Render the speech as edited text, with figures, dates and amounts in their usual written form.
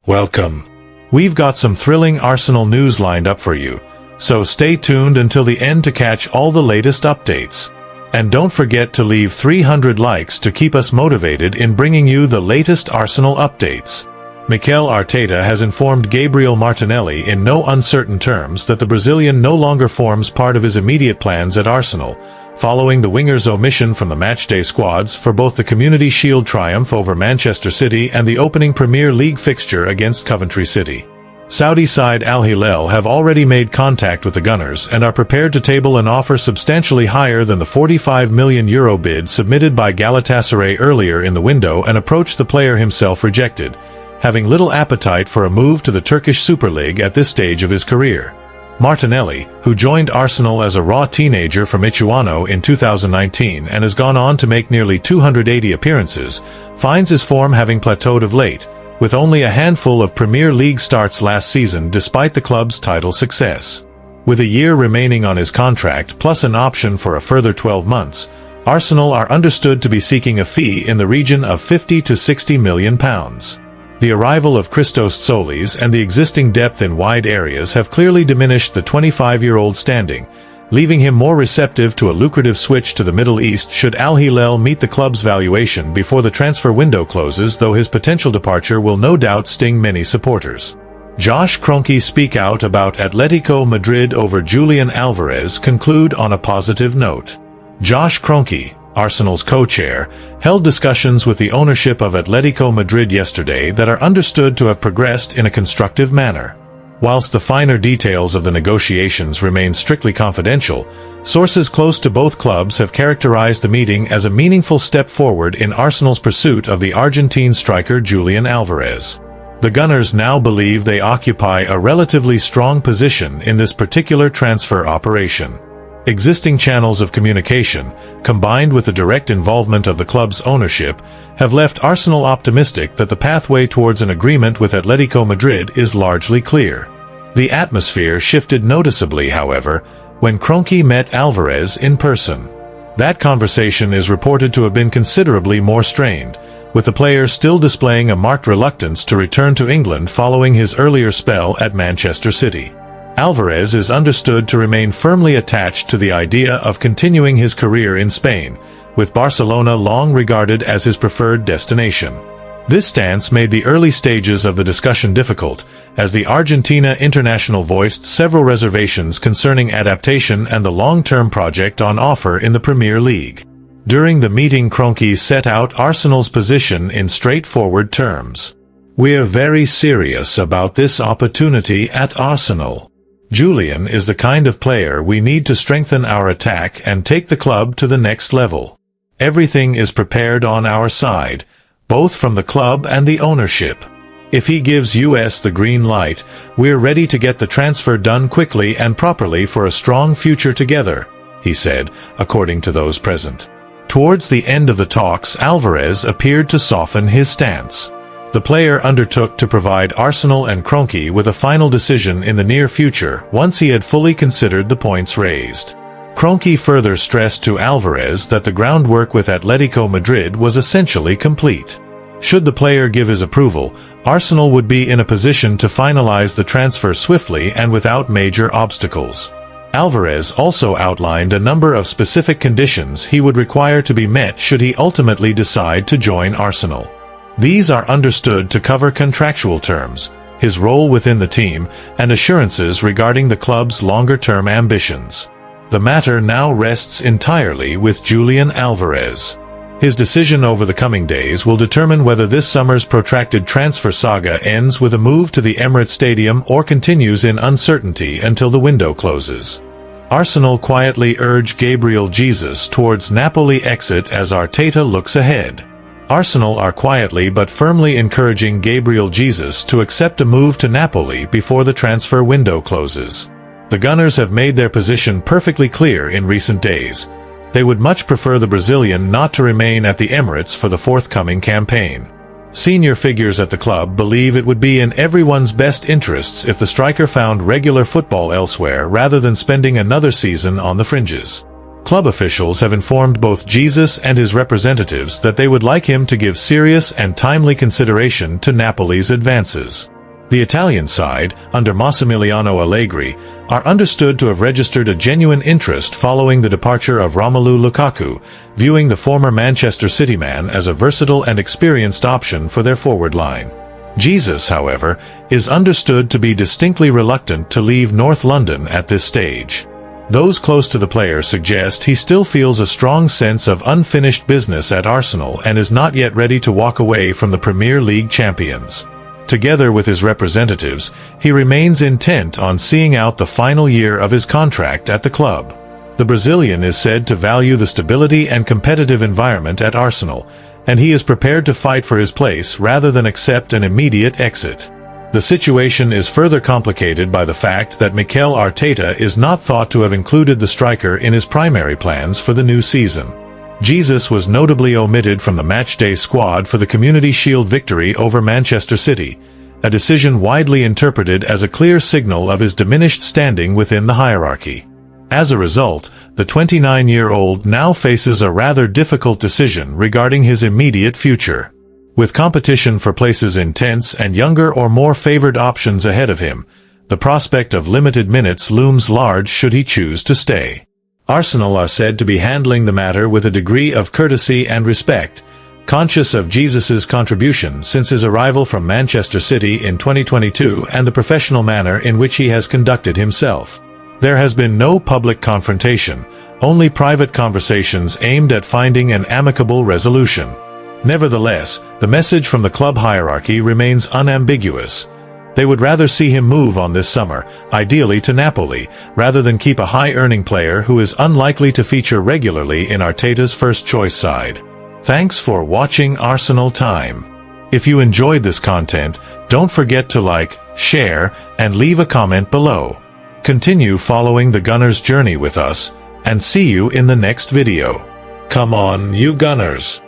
Welcome. We've got some thrilling Arsenal news lined up for you, so stay tuned until the end to catch all the latest updates. And don't forget to leave 300 likes to keep us motivated in bringing you the latest Arsenal updates. Mikel Arteta has informed Gabriel Martinelli in no uncertain terms that the Brazilian no longer forms part of his immediate plans at Arsenal, following the winger's omission from the matchday squads for both the Community Shield triumph over Manchester City and the opening Premier League fixture against Coventry City. Saudi side Al Hilal have already made contact with the Gunners and are prepared to table an offer substantially higher than the €45 million bid submitted by Galatasaray earlier in the window, and approach the player himself rejected, having little appetite for a move to the Turkish Super League at this stage of his career. Martinelli, who joined Arsenal as a raw teenager from Ituano in 2019 and has gone on to make nearly 280 appearances, finds his form having plateaued of late, with only a handful of Premier League starts last season despite the club's title success. With a year remaining on his contract plus an option for a further 12 months, Arsenal are understood to be seeking a fee in the region of £50 to £60 million. The arrival of Christos Solis and the existing depth in wide areas have clearly diminished the 25-year-old standing, leaving him more receptive to a lucrative switch to the Middle East should Al Hilal meet the club's valuation before the transfer window closes, though his potential departure will no doubt sting many supporters. Josh Kroenke speak out about Atletico Madrid over Julián Álvarez conclude on a positive note. Josh Kroenke, Arsenal's co-chair, held discussions with the ownership of Atletico Madrid yesterday that are understood to have progressed in a constructive manner. Whilst the finer details of the negotiations remain strictly confidential, sources close to both clubs have characterized the meeting as a meaningful step forward in Arsenal's pursuit of the Argentine striker Julián Álvarez. The Gunners now believe they occupy a relatively strong position in this particular transfer operation. Existing channels of communication, combined with the direct involvement of the club's ownership, have left Arsenal optimistic that the pathway towards an agreement with Atletico Madrid is largely clear. The atmosphere shifted noticeably, however, when Kroenke met Álvarez in person. That conversation is reported to have been considerably more strained, with the player still displaying a marked reluctance to return to England following his earlier spell at Manchester City. Álvarez is understood to remain firmly attached to the idea of continuing his career in Spain, with Barcelona long regarded as his preferred destination. This stance made the early stages of the discussion difficult, as the Argentina international voiced several reservations concerning adaptation and the long-term project on offer in the Premier League. During the meeting, Kroenke set out Arsenal's position in straightforward terms. "We're very serious about this opportunity at Arsenal. Julián is the kind of player we need to strengthen our attack and take the club to the next level. Everything is prepared on our side, both from the club and the ownership. If he gives us the green light, we're ready to get the transfer done quickly and properly for a strong future together," he said, according to those present. Towards the end of the talks, Álvarez appeared to soften his stance. The player undertook to provide Arsenal and Kroenke with a final decision in the near future once he had fully considered the points raised. Kroenke further stressed to Álvarez that the groundwork with Atletico Madrid was essentially complete. Should the player give his approval, Arsenal would be in a position to finalize the transfer swiftly and without major obstacles. Álvarez also outlined a number of specific conditions he would require to be met should he ultimately decide to join Arsenal. These are understood to cover contractual terms, his role within the team, and assurances regarding the club's longer-term ambitions. The matter now rests entirely with Julián Álvarez. His decision over the coming days will determine whether this summer's protracted transfer saga ends with a move to the Emirates Stadium or continues in uncertainty until the window closes. Arsenal quietly urge Gabriel Jesus towards Napoli exit as Arteta looks ahead. Arsenal are quietly but firmly encouraging Gabriel Jesus to accept a move to Napoli before the transfer window closes. The Gunners have made their position perfectly clear in recent days. They would much prefer the Brazilian not to remain at the Emirates for the forthcoming campaign. Senior figures at the club believe it would be in everyone's best interests if the striker found regular football elsewhere rather than spending another season on the fringes. Club officials have informed both Jesus and his representatives that they would like him to give serious and timely consideration to Napoli's advances. The Italian side, under Massimiliano Allegri, are understood to have registered a genuine interest following the departure of Romelu Lukaku, viewing the former Manchester City man as a versatile and experienced option for their forward line. Jesus, however, is understood to be distinctly reluctant to leave North London at this stage. Those close to the player suggest he still feels a strong sense of unfinished business at Arsenal and is not yet ready to walk away from the Premier League champions. Together with his representatives, he remains intent on seeing out the final year of his contract at the club. The Brazilian is said to value the stability and competitive environment at Arsenal, and he is prepared to fight for his place rather than accept an immediate exit. The situation is further complicated by the fact that Mikel Arteta is not thought to have included the striker in his primary plans for the new season. Jesus was notably omitted from the matchday squad for the Community Shield victory over Manchester City, a decision widely interpreted as a clear signal of his diminished standing within the hierarchy. As a result, the 29-year-old now faces a rather difficult decision regarding his immediate future. With competition for places intense and younger or more favored options ahead of him, the prospect of limited minutes looms large should he choose to stay. Arsenal are said to be handling the matter with a degree of courtesy and respect, conscious of Jesus's contribution since his arrival from Manchester City in 2022 and the professional manner in which he has conducted himself. There has been no public confrontation, only private conversations aimed at finding an amicable resolution. Nevertheless, the message from the club hierarchy remains unambiguous. They would rather see him move on this summer, ideally to Napoli, rather than keep a high-earning player who is unlikely to feature regularly in Arteta's first-choice side. Thanks for watching Arsenal Time. If you enjoyed this content, don't forget to like, share, and leave a comment below. Continue following the Gunners' journey with us, and see you in the next video. Come on, you Gunners!